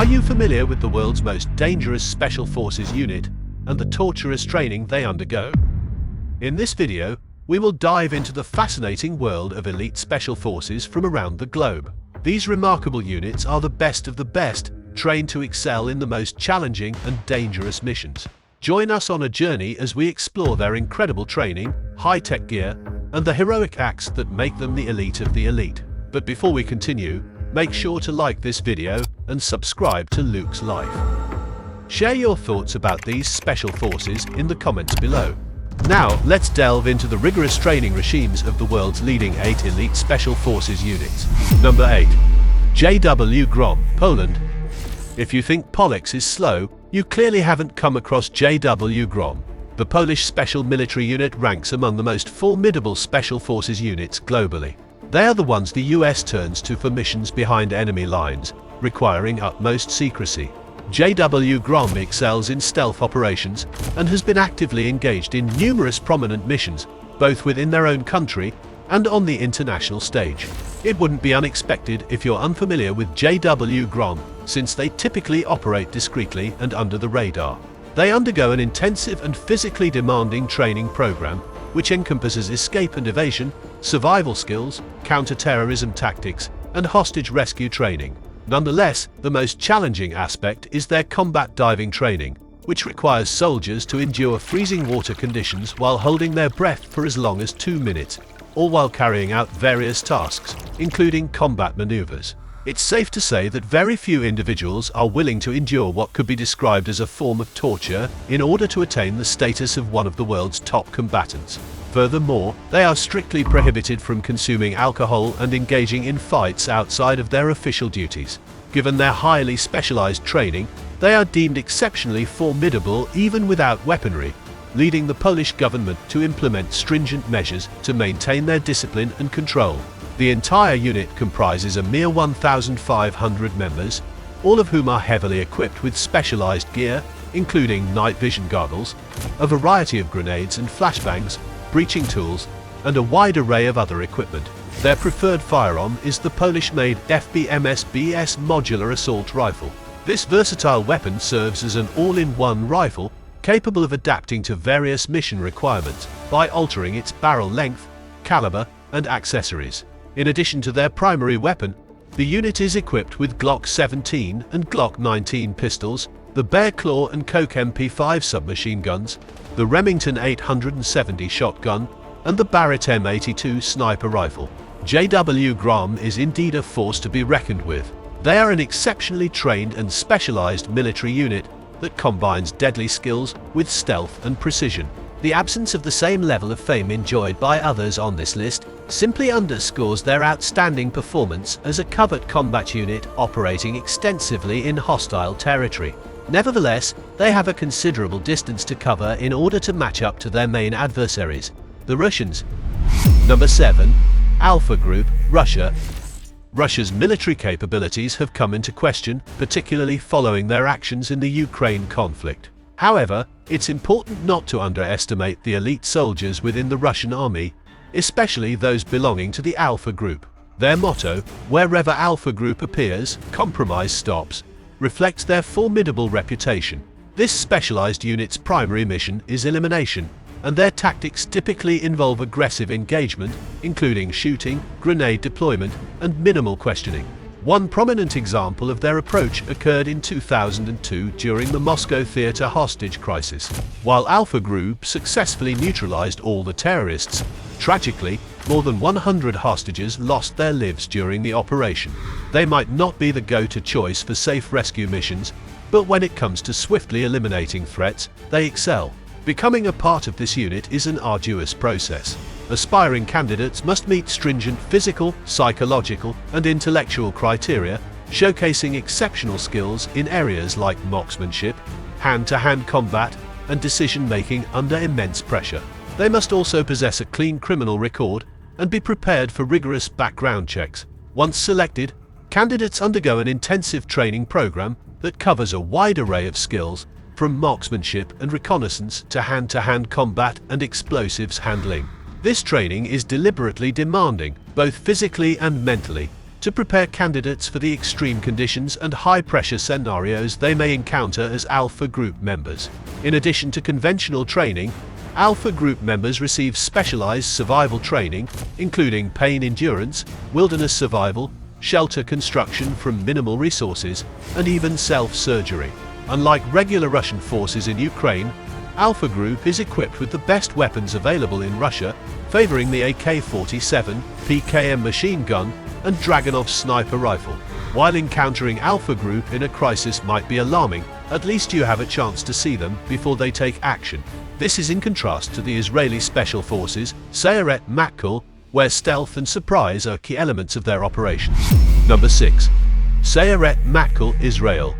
Are you familiar with the world's most dangerous special forces unit and the torturous training they undergo? In this video, we will dive into the fascinating world of elite special forces from around the globe. These remarkable units are the best of the best, trained to excel in the most challenging and dangerous missions. Join us on a journey as we explore their incredible training, high-tech gear, and the heroic acts that make them the elite of the elite. But before we continue, make sure to like this video and subscribe to Luxe Life. Share your thoughts about these special forces in the comments below. Now, let's delve into the rigorous training regimes of the world's leading 8 elite special forces units. Number 8. JW Grom, Poland. If you think Polex is slow, you clearly haven't come across JW Grom. The Polish special military unit ranks among the most formidable special forces units globally. They are the ones the US turns to for missions behind enemy lines, requiring utmost secrecy. JW Grom excels in stealth operations and has been actively engaged in numerous prominent missions, both within their own country and on the international stage. It wouldn't be unexpected if you're unfamiliar with JW Grom, since they typically operate discreetly and under the radar. They undergo an intensive and physically demanding training program, which encompasses escape and evasion, survival skills, counter-terrorism tactics, and hostage rescue training. Nonetheless, the most challenging aspect is their combat diving training, which requires soldiers to endure freezing water conditions while holding their breath for as long as 2 minutes, all while carrying out various tasks, including combat maneuvers. It's safe to say that very few individuals are willing to endure what could be described as a form of torture in order to attain the status of one of the world's top combatants. Furthermore, they are strictly prohibited from consuming alcohol and engaging in fights outside of their official duties. Given their highly specialized training, they are deemed exceptionally formidable even without weaponry, leading the Polish government to implement stringent measures to maintain their discipline and control. The entire unit comprises a mere 1,500 members, all of whom are heavily equipped with specialized gear, including night vision goggles, a variety of grenades and flashbangs, breaching tools, and a wide array of other equipment. Their preferred firearm is the Polish-made FBMS-BS modular assault rifle. This versatile weapon serves as an all-in-one rifle, capable of adapting to various mission requirements by altering its barrel length, caliber, and accessories. In addition to their primary weapon, the unit is equipped with Glock 17 and Glock 19 pistols, the Bear Claw and Coke MP5 submachine guns, the Remington 870 shotgun, and the Barrett M82 sniper rifle. JW Grom is indeed a force to be reckoned with. They are an exceptionally trained and specialized military unit that combines deadly skills with stealth and precision. The absence of the same level of fame enjoyed by others on this list simply underscores their outstanding performance as a covert combat unit operating extensively in hostile territory. Nevertheless, they have a considerable distance to cover in order to match up to their main adversaries, the Russians. Number 7. Alpha Group, Russia. Russia's military capabilities have come into question, particularly following their actions in the Ukraine conflict. However, it's important not to underestimate the elite soldiers within the Russian army, especially those belonging to the Alpha Group. Their motto, "Wherever Alpha Group appears, compromise stops," reflects their formidable reputation. This specialized unit's primary mission is elimination, and their tactics typically involve aggressive engagement, including shooting, grenade deployment, and minimal questioning. One prominent example of their approach occurred in 2002 during the Moscow theater hostage crisis. While Alpha Group successfully neutralized all the terrorists, tragically, more than 100 hostages lost their lives during the operation. They might not be the go-to choice for safe rescue missions, but when it comes to swiftly eliminating threats, they excel. Becoming a part of this unit is an arduous process. Aspiring candidates must meet stringent physical, psychological, and intellectual criteria, showcasing exceptional skills in areas like marksmanship, hand-to-hand combat, and decision-making under immense pressure. They must also possess a clean criminal record and be prepared for rigorous background checks. Once selected, candidates undergo an intensive training program that covers a wide array of skills, from marksmanship and reconnaissance to hand-to-hand combat and explosives handling. This training is deliberately demanding, both physically and mentally, to prepare candidates for the extreme conditions and high-pressure scenarios they may encounter as Alpha Group members. In addition to conventional training, Alpha Group members receive specialized survival training, including pain endurance, wilderness survival, shelter construction from minimal resources, and even self-surgery. Unlike regular Russian forces in Ukraine, Alpha Group is equipped with the best weapons available in Russia, favoring the AK-47, PKM machine gun, and Dragunov sniper rifle. While encountering Alpha Group in a crisis might be alarming, at least you have a chance to see them before they take action. This is in contrast to the Israeli Special Forces, Sayeret Matkal, where stealth and surprise are key elements of their operations. Number 6. Sayeret Matkal, Israel.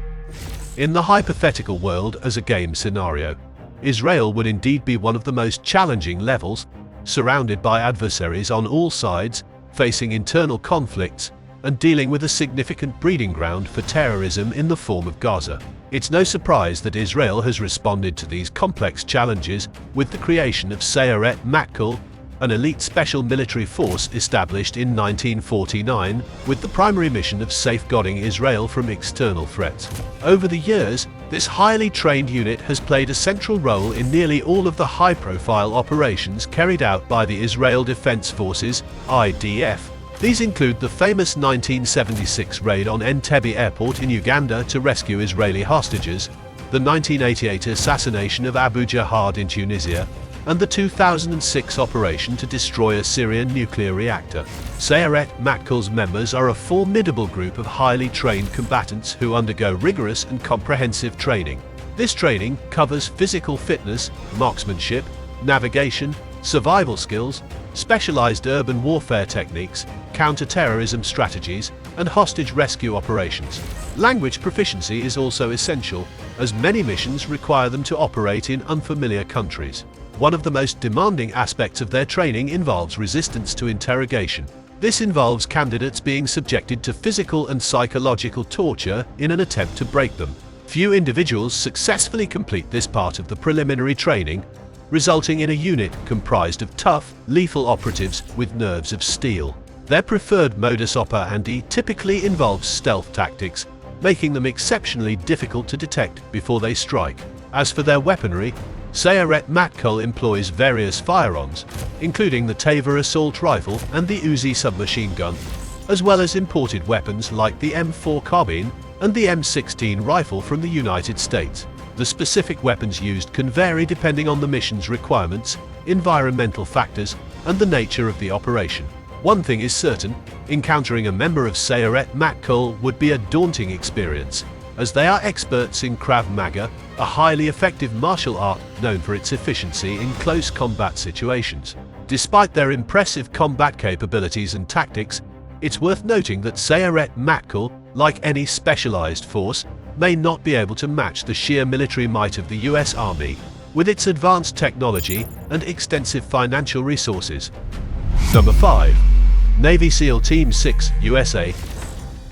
In the hypothetical world as a game scenario, Israel would indeed be one of the most challenging levels, surrounded by adversaries on all sides, facing internal conflicts, and dealing with a significant breeding ground for terrorism in the form of Gaza. It's no surprise that Israel has responded to these complex challenges with the creation of Sayeret Matkal, an elite special military force established in 1949 with the primary mission of safeguarding Israel from external threats. Over the years, this highly trained unit has played a central role in nearly all of the high-profile operations carried out by the Israel Defense Forces, IDF. These include the famous 1976 raid on Entebbe Airport in Uganda to rescue Israeli hostages, the 1988 assassination of Abu Jihad in Tunisia, and the 2006 operation to destroy a Syrian nuclear reactor. Sayeret Matkal's members are a formidable group of highly trained combatants who undergo rigorous and comprehensive training. This training covers physical fitness, marksmanship, navigation, survival skills, specialized urban warfare techniques, counter-terrorism strategies, and hostage rescue operations. Language proficiency is also essential, as many missions require them to operate in unfamiliar countries. One of the most demanding aspects of their training involves resistance to interrogation. This involves candidates being subjected to physical and psychological torture in an attempt to break them. Few individuals successfully complete this part of the preliminary training, resulting in a unit comprised of tough, lethal operatives with nerves of steel. Their preferred modus operandi typically involves stealth tactics, making them exceptionally difficult to detect before they strike. As for their weaponry, Sayeret Matkal employs various firearms, including the Tavor assault rifle and the Uzi submachine gun, as well as imported weapons like the M4 carbine and the M16 rifle from the United States. The specific weapons used can vary depending on the mission's requirements, environmental factors, and the nature of the operation. One thing is certain, encountering a member of Sayeret Matkal would be a daunting experience, as they are experts in Krav Maga, a highly effective martial art known for its efficiency in close combat situations. Despite their impressive combat capabilities and tactics, it's worth noting that Sayeret Matkal, like any specialized force, may not be able to match the sheer military might of the US Army, with its advanced technology and extensive financial resources. Number 5. Navy SEAL Team 6, USA.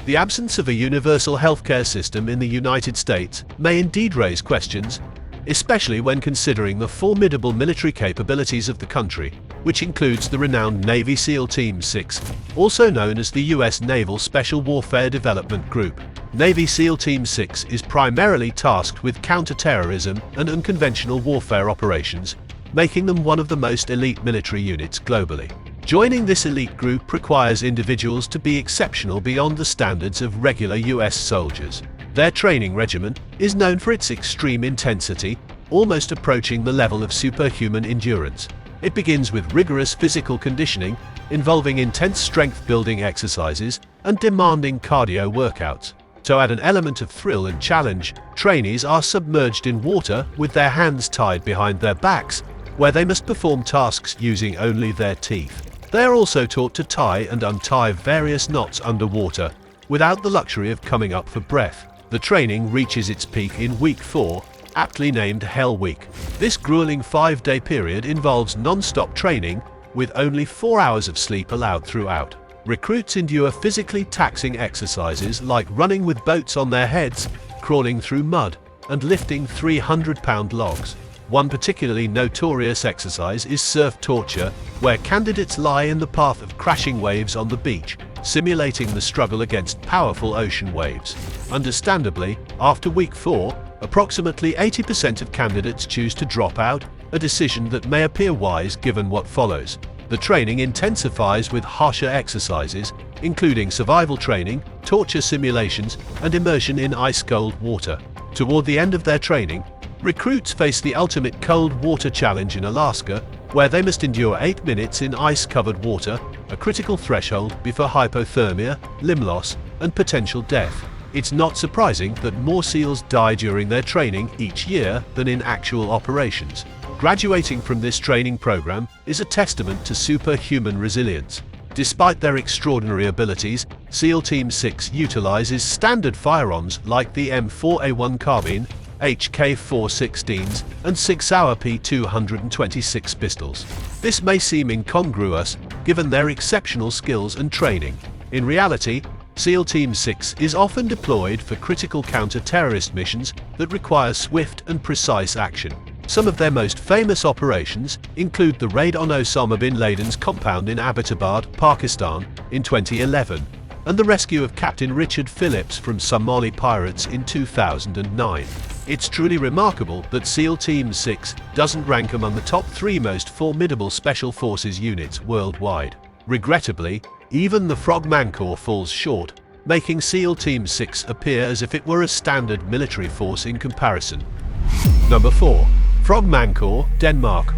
The absence of a universal healthcare system in the United States may indeed raise questions, especially when considering the formidable military capabilities of the country, which includes the renowned Navy SEAL Team 6, also known as the U.S. Naval Special Warfare Development Group. Navy SEAL Team 6 is primarily tasked with counter-terrorism and unconventional warfare operations, making them one of the most elite military units globally. Joining this elite group requires individuals to be exceptional beyond the standards of regular US soldiers. Their training regimen is known for its extreme intensity, almost approaching the level of superhuman endurance. It begins with rigorous physical conditioning, involving intense strength-building exercises and demanding cardio workouts. To add an element of thrill and challenge, trainees are submerged in water with their hands tied behind their backs, where they must perform tasks using only their teeth. They are also taught to tie and untie various knots underwater, without the luxury of coming up for breath. The training reaches its peak in Week 4, aptly named Hell Week. This grueling 5-day period involves non-stop training, with only 4 hours of sleep allowed throughout. Recruits endure physically taxing exercises like running with boats on their heads, crawling through mud, and lifting 300-pound logs. One particularly notorious exercise is surf torture, where candidates lie in the path of crashing waves on the beach, simulating the struggle against powerful ocean waves. Understandably, after week 4, approximately 80% of candidates choose to drop out, a decision that may appear wise given what follows. The training intensifies with harsher exercises, including survival training, torture simulations, and immersion in ice-cold water. Toward the end of their training, recruits face the ultimate cold water challenge in Alaska, where they must endure 8 minutes in ice-covered water, a critical threshold before hypothermia, limb loss, and potential death. It's not surprising that more SEALs die during their training each year than in actual operations. Graduating from this training program is a testament to superhuman resilience. Despite their extraordinary abilities, SEAL Team 6 utilizes standard firearms like the M4A1 carbine, HK-416s, and 6 Sauer P226 pistols. This may seem incongruous given their exceptional skills and training. In reality, SEAL Team 6 is often deployed for critical counter-terrorist missions that require swift and precise action. Some of their most famous operations include the raid on Osama bin Laden's compound in Abbottabad, Pakistan, in 2011, and the rescue of Captain Richard Phillips from Somali pirates in 2009. It's truly remarkable that SEAL Team 6 doesn't rank among the top 3 most formidable Special Forces units worldwide. Regrettably, even the Frogman Corps falls short, making SEAL Team 6 appear as if it were a standard military force in comparison. Number 4. Frogman Corps, Denmark.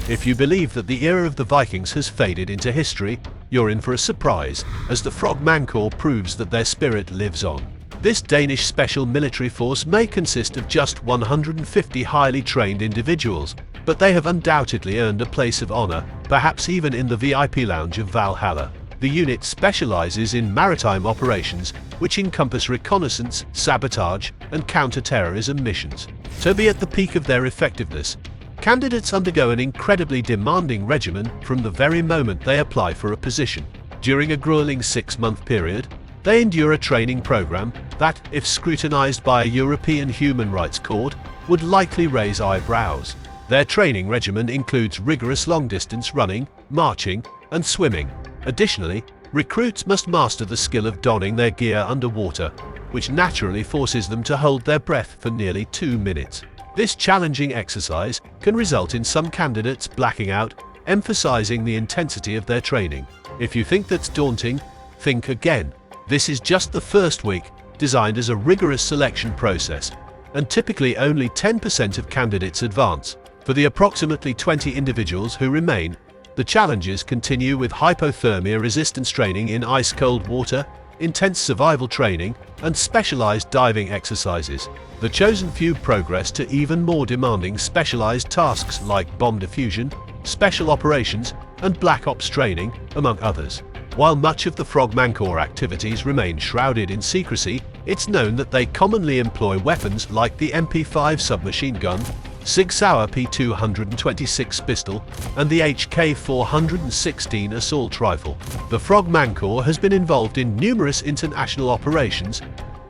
If you believe that the era of the Vikings has faded into history, you're in for a surprise, as the Frogman Corps proves that their spirit lives on. This Danish special military force may consist of just 150 highly trained individuals, but they have undoubtedly earned a place of honor, perhaps even in the VIP lounge of Valhalla. The unit specializes in maritime operations, which encompass reconnaissance, sabotage, and counter-terrorism missions. To be at the peak of their effectiveness, candidates undergo an incredibly demanding regimen from the very moment they apply for a position. During a grueling 6-month period, they endure a training program that, if scrutinized by a European human rights court, would likely raise eyebrows. Their training regimen includes rigorous long-distance running, marching, and swimming. Additionally, recruits must master the skill of donning their gear underwater, which naturally forces them to hold their breath for nearly 2 minutes. This challenging exercise can result in some candidates blacking out, emphasizing the intensity of their training. If you think that's daunting, think again. This is just the first week, designed as a rigorous selection process, and typically only 10% of candidates advance. For the approximately 20 individuals who remain, the challenges continue with hypothermia resistance training in ice-cold water, intense survival training, and specialized diving exercises. The chosen few progress to even more demanding specialized tasks like bomb diffusion, special operations, and black ops training, among others. While much of the Frogman Corps activities remain shrouded in secrecy, it's known that they commonly employ weapons like the MP5 submachine gun, Sig Sauer P226 pistol, and the HK-416 assault rifle. The Frogman Corps has been involved in numerous international operations,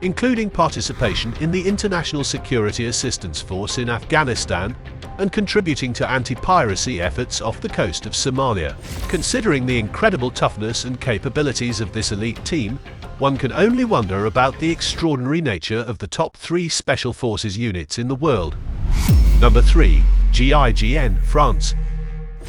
including participation in the International Security Assistance Force in Afghanistan and contributing to anti-piracy efforts off the coast of Somalia. Considering the incredible toughness and capabilities of this elite team, one can only wonder about the extraordinary nature of the top 3 Special Forces units in the world. Number 3. GIGN France.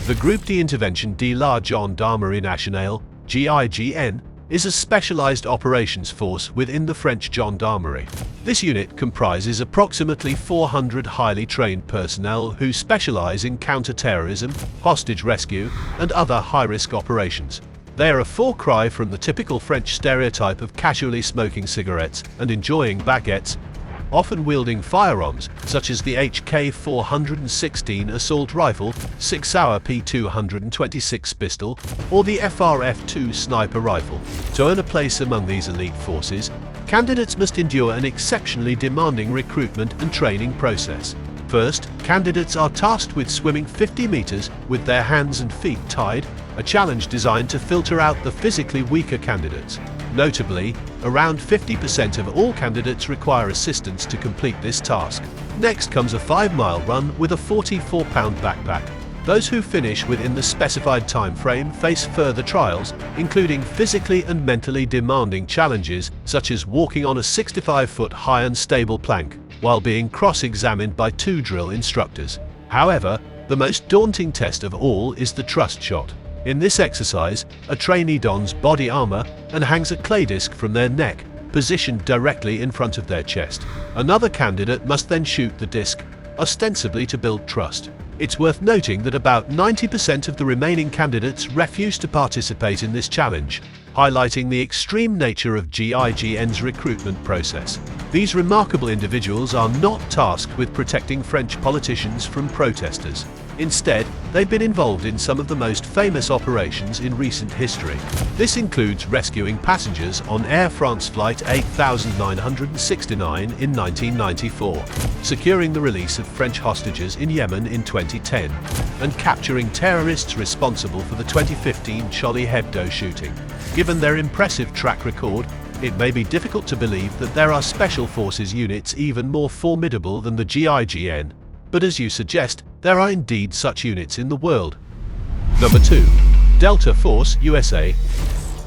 The Groupe d'Intervention de la Gendarmerie Nationale, GIGN, is a specialized operations force within the French Gendarmerie. This unit comprises approximately 400 highly trained personnel who specialize in counter-terrorism, hostage rescue, and other high-risk operations. They are a far cry from the typical French stereotype of casually smoking cigarettes and enjoying baguettes, often wielding firearms such as the HK-416 assault rifle, Sig Sauer P226 pistol, or the FRF-2 sniper rifle. To earn a place among these elite forces, candidates must endure an exceptionally demanding recruitment and training process. First, candidates are tasked with swimming 50 meters with their hands and feet tied, a challenge designed to filter out the physically weaker candidates. Notably, around 50% of all candidates require assistance to complete this task. Next comes a 5-mile run with a 44-pound backpack. Those who finish within the specified time frame face further trials, including physically and mentally demanding challenges such as walking on a 65-foot high unstable plank while being cross-examined by 2 drill instructors. However, the most daunting test of all is the trust shot. In this exercise, a trainee dons body armor and hangs a clay disc from their neck, positioned directly in front of their chest. Another candidate must then shoot the disc, ostensibly to build trust. It's worth noting that about 90% of the remaining candidates refuse to participate in this challenge, highlighting the extreme nature of GIGN's recruitment process. These remarkable individuals are not tasked with protecting French politicians from protesters. Instead, they've been involved in some of the most famous operations in recent history. This includes rescuing passengers on Air France Flight 8969 in 1994, securing the release of French hostages in Yemen in 2010, and capturing terrorists responsible for the 2015 Charlie Hebdo shooting. Given their impressive track record, it may be difficult to believe that there are special forces units even more formidable than the GIGN. But as you suggest, there are indeed such units in the world. Number 2. Delta Force USA.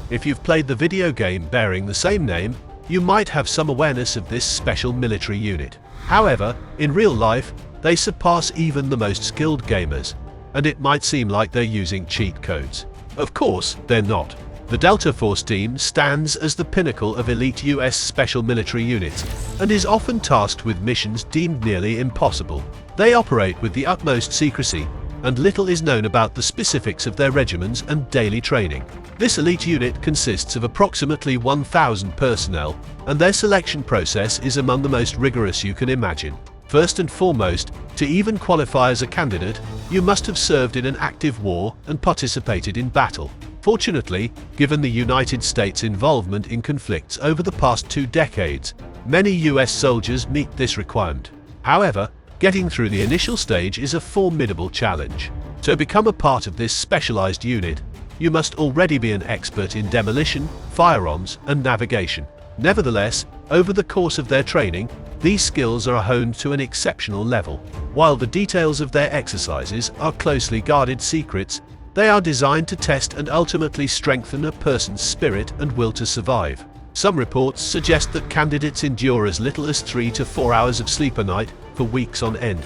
If you've played the video game bearing the same name, you might have some awareness of this special military unit. However, in real life, they surpass even the most skilled gamers, and it might seem like they're using cheat codes. Of course, they're not. The Delta Force team stands as the pinnacle of elite US special military units and is often tasked with missions deemed nearly impossible. They operate with the utmost secrecy, and little is known about the specifics of their regiments and daily training. This elite unit consists of approximately 1,000 personnel, and their selection process is among the most rigorous you can imagine. First and foremost, to even qualify as a candidate, you must have served in an active war and participated in battle. Fortunately, given the United States' involvement in conflicts over the past 2 decades, many US soldiers meet this requirement. However, getting through the initial stage is a formidable challenge. To become a part of this specialized unit, you must already be an expert in demolition, firearms, and navigation. Nevertheless, over the course of their training, these skills are honed to an exceptional level. While the details of their exercises are closely guarded secrets, they are designed to test and ultimately strengthen a person's spirit and will to survive. Some reports suggest that candidates endure as little as 3 to 4 hours of sleep a night for weeks on end,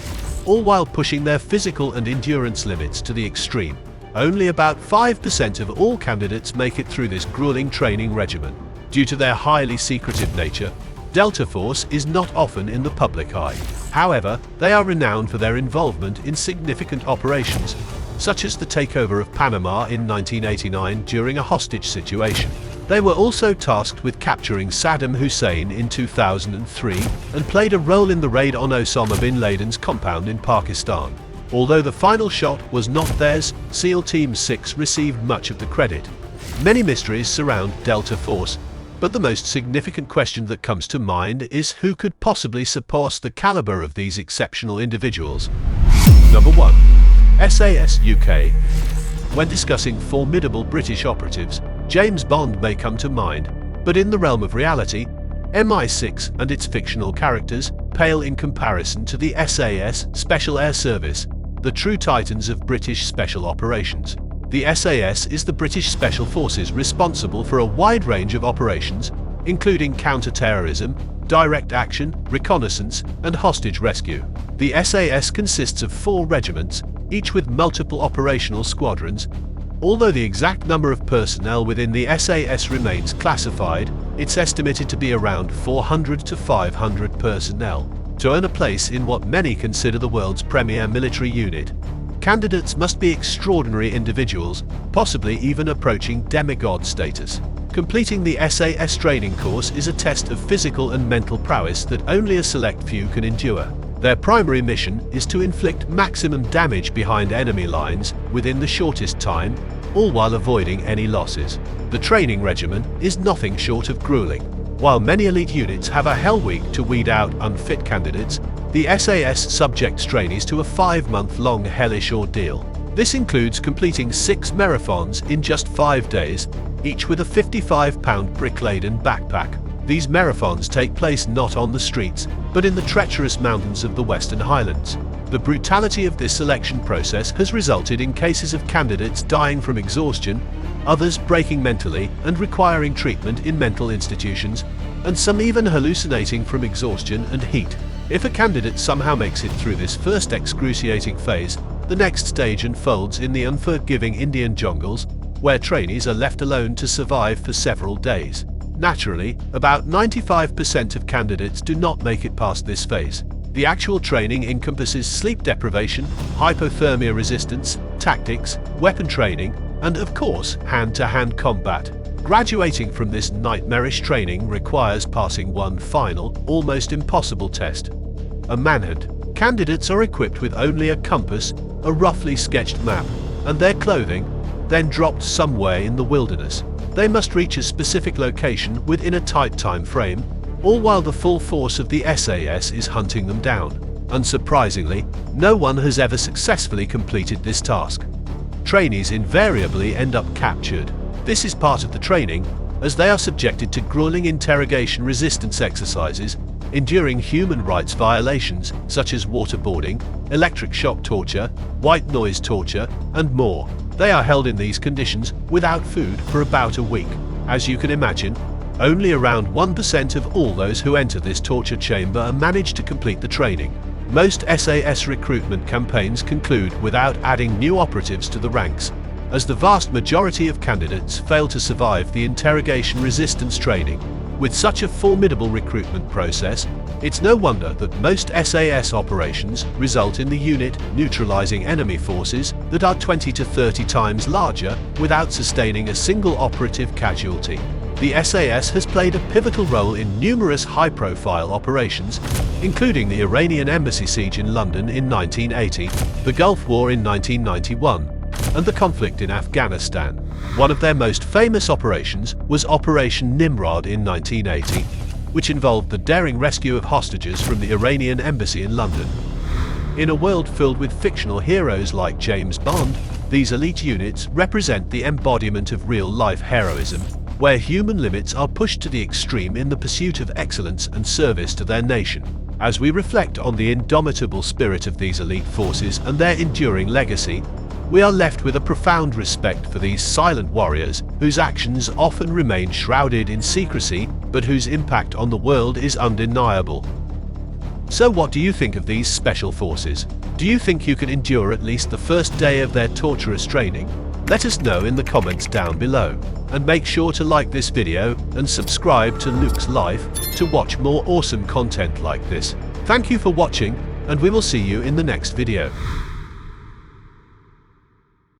all while pushing their physical and endurance limits to the extreme. Only about 5% of all candidates make it through this grueling training regimen. Due to their highly secretive nature, Delta Force is not often in the public eye. However, they are renowned for their involvement in significant operations, such as the takeover of Panama in 1989 during a hostage situation. They were also tasked with capturing Saddam Hussein in 2003 and played a role in the raid on Osama bin Laden's compound in Pakistan. Although the final shot was not theirs, SEAL Team 6 received much of the credit. Many mysteries surround Delta Force, but the most significant question that comes to mind is who could possibly surpass the caliber of these exceptional individuals. Number 1. SAS UK. When discussing formidable British operatives, James Bond may come to mind, but in the realm of reality, MI6 and its fictional characters pale in comparison to the SAS Special Air Service, the true titans of British special operations. The SAS is the British Special Forces responsible for a wide range of operations, including counter-terrorism, direct action, reconnaissance, and hostage rescue. The SAS consists of 4 regiments, each with multiple operational squadrons. Although the exact number of personnel within the SAS remains classified, it's estimated to be around 400 to 500 personnel. To earn a place in what many consider the world's premier military unit, candidates must be extraordinary individuals, possibly even approaching demigod status. Completing the SAS training course is a test of physical and mental prowess that only a select few can endure. Their primary mission is to inflict maximum damage behind enemy lines within the shortest time, all while avoiding any losses. The training regimen is nothing short of grueling. While many elite units have a hell week to weed out unfit candidates, the SAS subjects trainees to a 5-month-long hellish ordeal. This includes completing 6 marathons in just 5 days, each with a 55-pound brick-laden backpack. These marathons take place not on the streets, but in the treacherous mountains of the Western Highlands. The brutality of this selection process has resulted in cases of candidates dying from exhaustion, others breaking mentally and requiring treatment in mental institutions, and some even hallucinating from exhaustion and heat. If a candidate somehow makes it through this first excruciating phase, the next stage unfolds in the unforgiving Indian jungles, where trainees are left alone to survive for several days. Naturally, about 95% of candidates do not make it past this phase. The actual training encompasses sleep deprivation, hypothermia resistance, tactics, weapon training, and of course, hand-to-hand combat. Graduating from this nightmarish training requires passing one final, almost impossible test: a manhunt. Candidates are equipped with only a compass, a roughly sketched map, and their clothing, then dropped somewhere in the wilderness. They must reach a specific location within a tight time frame, all while the full force of the SAS is hunting them down. Unsurprisingly, no one has ever successfully completed this task. Trainees invariably end up captured. This is part of the training, as they are subjected to grueling interrogation resistance exercises, enduring human rights violations such as waterboarding, electric shock torture, white noise torture, and more. They are held in these conditions without food for about a week. As you can imagine, only around 1% of all those who enter this torture chamber manage to complete the training. Most SAS recruitment campaigns conclude without adding new operatives to the ranks, as the vast majority of candidates fail to survive the interrogation resistance training. With such a formidable recruitment process, it's no wonder that most SAS operations result in the unit neutralizing enemy forces that are 20 to 30 times larger without sustaining a single operative casualty. The SAS has played a pivotal role in numerous high-profile operations, including the Iranian embassy siege in London in 1980, the Gulf War in 1991, and the conflict in Afghanistan. One of their most famous operations was Operation Nimrod in 1980, which involved the daring rescue of hostages from the Iranian embassy in London. In a world filled with fictional heroes like James Bond, these elite units represent the embodiment of real-life heroism, where human limits are pushed to the extreme in the pursuit of excellence and service to their nation. As we reflect on the indomitable spirit of these elite forces and their enduring legacy, we are left with a profound respect for these silent warriors, whose actions often remain shrouded in secrecy, but whose impact on the world is undeniable. So what do you think of these special forces? Do you think you can endure at least the first day of their torturous training? Let us know in the comments down below. And make sure to like this video and subscribe to Luxe Life to watch more awesome content like this. Thank you for watching, and we will see you in the next video.